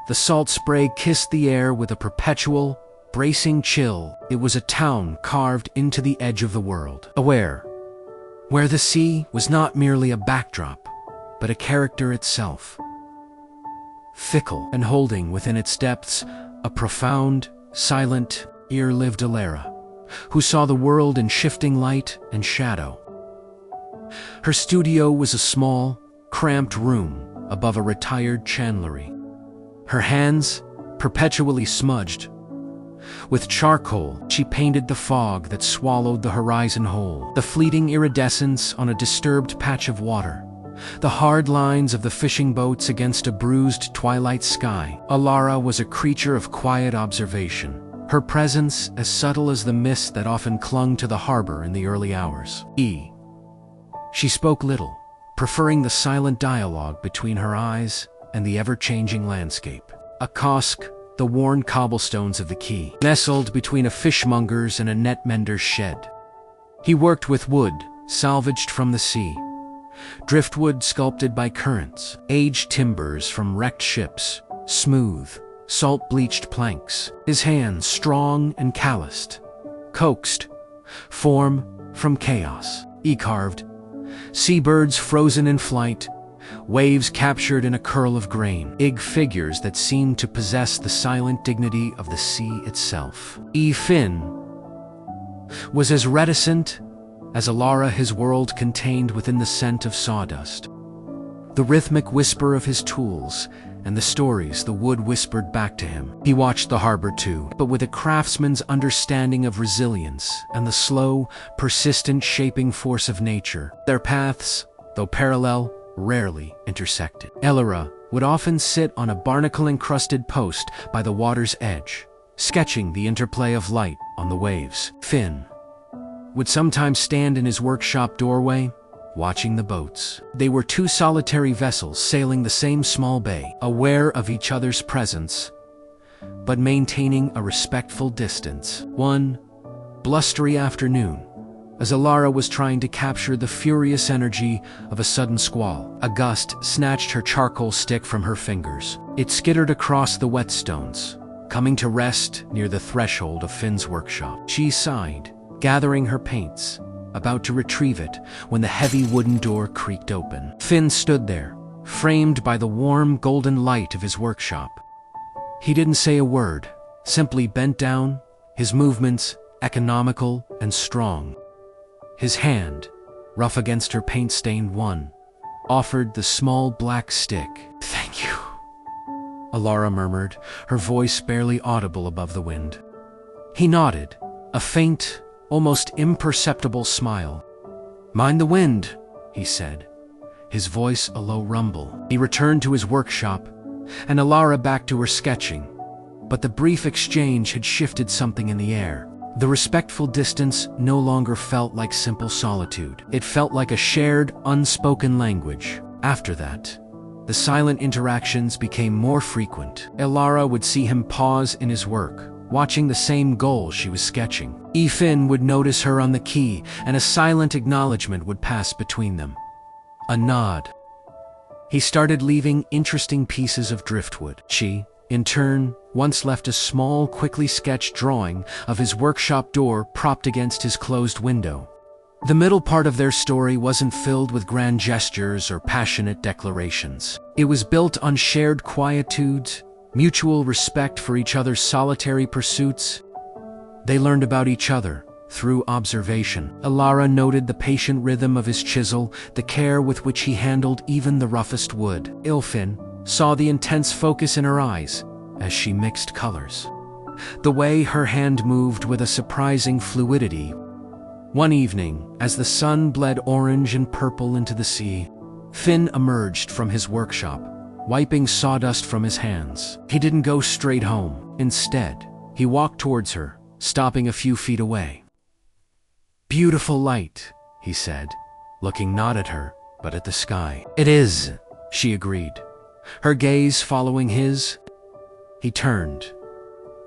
The salt spray kissed the air with a perpetual, bracing chill. It was a town carved into the edge of the world. Aware, where the sea was not merely a backdrop, but a character itself. Fickle and holding within its depths a profound, silent, ere-lived Alara, who saw the world in shifting light and shadow. Her studio was a small, cramped room above a retired chandlery. Her hands, perpetually smudged, with charcoal, she painted the fog that swallowed the horizon whole, the fleeting iridescence on a disturbed patch of water, the hard lines of the fishing boats against a bruised twilight sky. Alara was a creature of quiet observation, her presence as subtle as the mist that often clung to the harbor in the early hours. She spoke little, preferring the silent dialogue between her eyes and the ever-changing landscape. A kiosk, the worn cobblestones of the quay, nestled between a fishmonger's and a net mender's shed. He worked with wood, salvaged from the sea, driftwood sculpted by currents, aged timbers from wrecked ships, smooth, salt-bleached planks. His hands, strong and calloused, coaxed form from chaos. He carved seabirds frozen in flight, waves captured in a curl of grain, figures that seemed to possess the silent dignity of the sea itself. Finn was as reticent as Alara his world contained within the scent of sawdust, the rhythmic whisper of his tools, and the stories the wood whispered back to him. He watched the harbor too, but with a craftsman's understanding of resilience and the slow, persistent shaping force of nature. Their paths, though parallel, rarely intersected. Alara would often sit on a barnacle-encrusted post by the water's edge, sketching the interplay of light on the waves. Finn would sometimes stand in his workshop doorway, watching the boats. They were two solitary vessels sailing the same small bay, aware of each other's presence, but maintaining a respectful distance. One blustery afternoon, as Alara was trying to capture the furious energy of a sudden squall, a gust snatched her charcoal stick from her fingers. It skittered across the whetstones, coming to rest near the threshold of Finn's workshop. She sighed, gathering her paints, about to retrieve it when the heavy wooden door creaked open. Finn stood there, framed by the warm golden light of his workshop. He didn't say a word, simply bent down, his movements economical and strong. His hand, rough against her paint-stained one, offered the small black stick. "Thank you," Alara murmured, her voice barely audible above the wind. He nodded, a faint, almost imperceptible smile. "Mind the wind," he said, his voice a low rumble. He returned to his workshop, and Alara back to her sketching, but the brief exchange had shifted something in the air. The respectful distance no longer felt like simple solitude. It felt like a shared, unspoken language. After that, the silent interactions became more frequent. Alara would see him pause in his work, watching the same goal she was sketching. Finn would notice her on the quay, and a silent acknowledgement would pass between them. A nod. He started leaving interesting pieces of driftwood. She, in turn, once left a small, quickly sketched drawing of his workshop door propped against his closed window. The middle part of their story wasn't filled with grand gestures or passionate declarations. It was built on shared quietudes, mutual respect for each other's solitary pursuits. They learned about each other through observation. Alara noted the patient rhythm of his chisel, the care with which he handled even the roughest wood. Finn saw the intense focus in her eyes as she mixed colors, the way her hand moved with a surprising fluidity. One evening, as the sun bled orange and purple into the sea, Finn emerged from his workshop, wiping sawdust from his hands. He didn't go straight home. Instead, he walked towards her, stopping a few feet away. "Beautiful light," he said, looking not at her, but at the sky. "It is," she agreed, her gaze following his. He turned.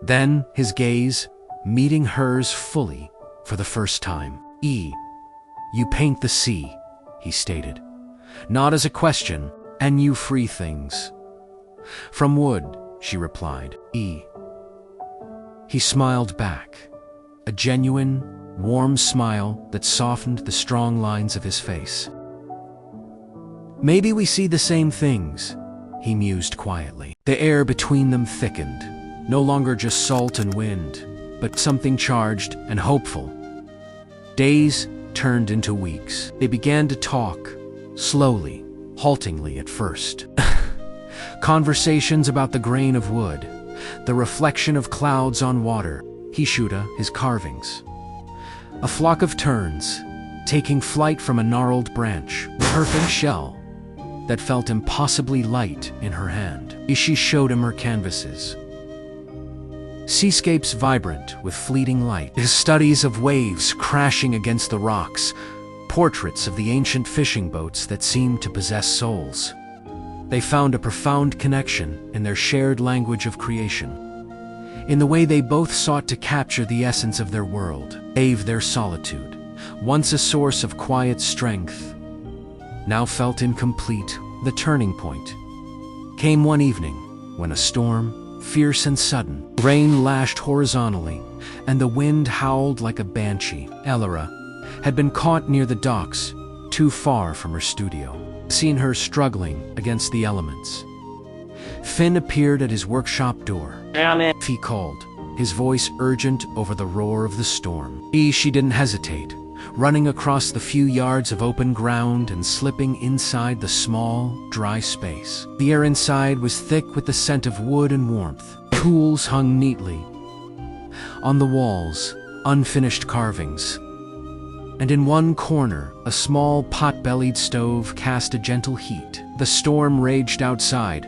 Then, his gaze meeting hers fully for the first time. "You paint the sea," he stated, not as a question, "and you free things." From wood, she replied. He smiled back, a genuine, warm smile that softened the strong lines of his face. Maybe we see the same things, he mused quietly. The air between them thickened, no longer just salt and wind, but something charged and hopeful. Days turned into weeks. They began to talk, slowly, haltingly at first. Conversations about the grain of wood, the reflection of clouds on water, Hishuda, his carvings. A flock of terns, taking flight from a gnarled branch, the perfect shell that felt impossibly light in her hand. She showed him her canvases. Seascapes vibrant with fleeting light, his studies of waves crashing against the rocks, portraits of the ancient fishing boats that seemed to possess souls. They found a profound connection in their shared language of creation, in the way they both sought to capture the essence of their world, their solitude, once a source of quiet strength, now felt incomplete. The turning point came one evening when a storm, fierce and sudden, rain lashed horizontally, and the wind howled like a banshee. Elara had been caught near the docks, too far from her studio, seen her struggling against the elements. Finn appeared at his workshop door. He called, his voice urgent over the roar of the storm. She didn't hesitate, running across the few yards of open ground and slipping inside the small, dry space. The air inside was thick with the scent of wood and warmth. Tools hung neatly on the walls, unfinished carvings. And in one corner, a small pot-bellied stove cast a gentle heat. The storm raged outside,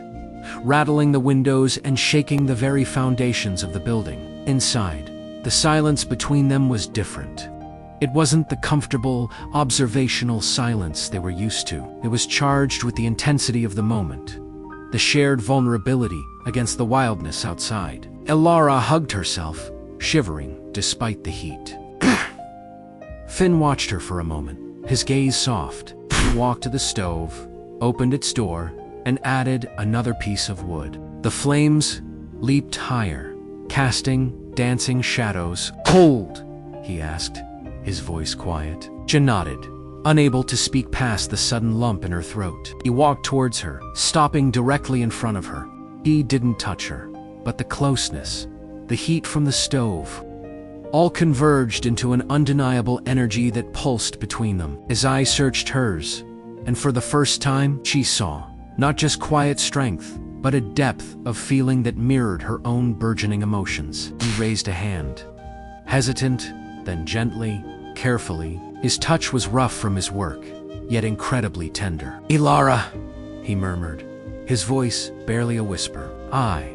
rattling the windows and shaking the very foundations of the building. Inside, the silence between them was different. It wasn't the comfortable, observational silence they were used to. It was charged with the intensity of the moment, the shared vulnerability against the wildness outside. Elara hugged herself, shivering despite the heat. Finn watched her for a moment, his gaze soft. He walked to the stove, opened its door, and added another piece of wood. The flames leaped higher, casting dancing shadows. "Cold?" he asked, his voice quiet. She nodded, unable to speak past the sudden lump in her throat. He walked towards her, stopping directly in front of her. He didn't touch her, but the closeness, the heat from the stove, all converged into an undeniable energy that pulsed between them. His eyes searched hers, and for the first time, she saw not just quiet strength, but a depth of feeling that mirrored her own burgeoning emotions. He raised a hand, hesitant, then gently, carefully. His touch was rough from his work, yet incredibly tender. "Elara," he murmured, his voice barely a whisper. I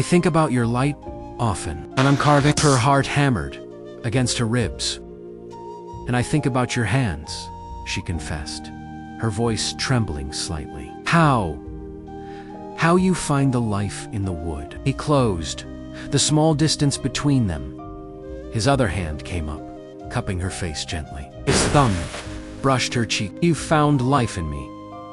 think about your light often, and I'm carving." Her heart hammered against her ribs. "And I think about your hands," she confessed, her voice trembling slightly. How you find the life in the wood." He closed the small distance between them. His other hand came up, cupping her face gently. His thumb brushed her cheek. "You found life in me,"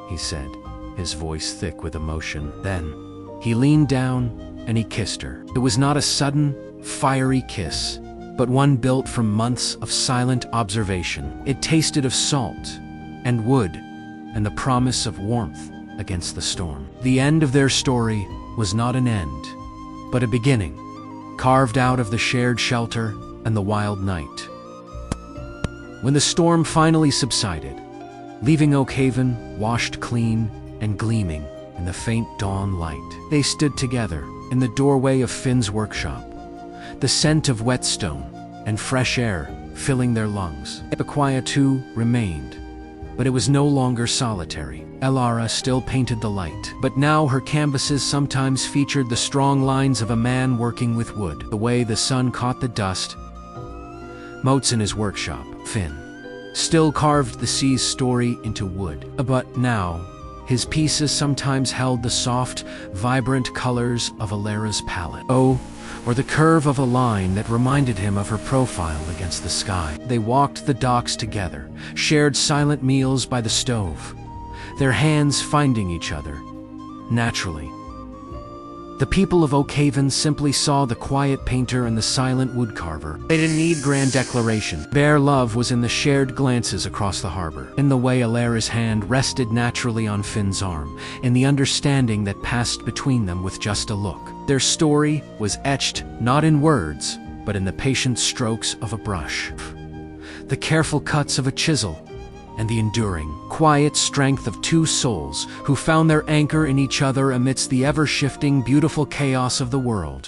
he said, his voice thick with emotion. Then he leaned down and he kissed her. It was not a sudden, fiery kiss, but one built from months of silent observation. It tasted of salt and wood and the promise of warmth against the storm. The end of their story was not an end, but a beginning, carved out of the shared shelter and the wild night. When the storm finally subsided, leaving Oakhaven washed clean and gleaming in the faint dawn light, they stood together in the doorway of Finn's workshop, the scent of whetstone and fresh air filling their lungs. The quiet too remained, but it was no longer solitary. Elara still painted the light, but now her canvases sometimes featured the strong lines of a man working with wood, the way the sun caught the dust motes in his workshop. Finn still carved the sea's story into wood, but now his pieces sometimes held the soft, vibrant colors of Elara's palette. Or the curve of a line that reminded him of her profile against the sky. They walked the docks together, shared silent meals by the stove, their hands finding each other, naturally, The people of Oakhaven simply saw the quiet painter and the silent woodcarver. They didn't need grand declaration. Their love was in the shared glances across the harbor, in the way Alara's hand rested naturally on Finn's arm, in the understanding that passed between them with just a look. Their story was etched not in words, but in the patient strokes of a brush, the careful cuts of a chisel, and the enduring, quiet strength of two souls who found their anchor in each other amidst the ever-shifting, beautiful chaos of the world.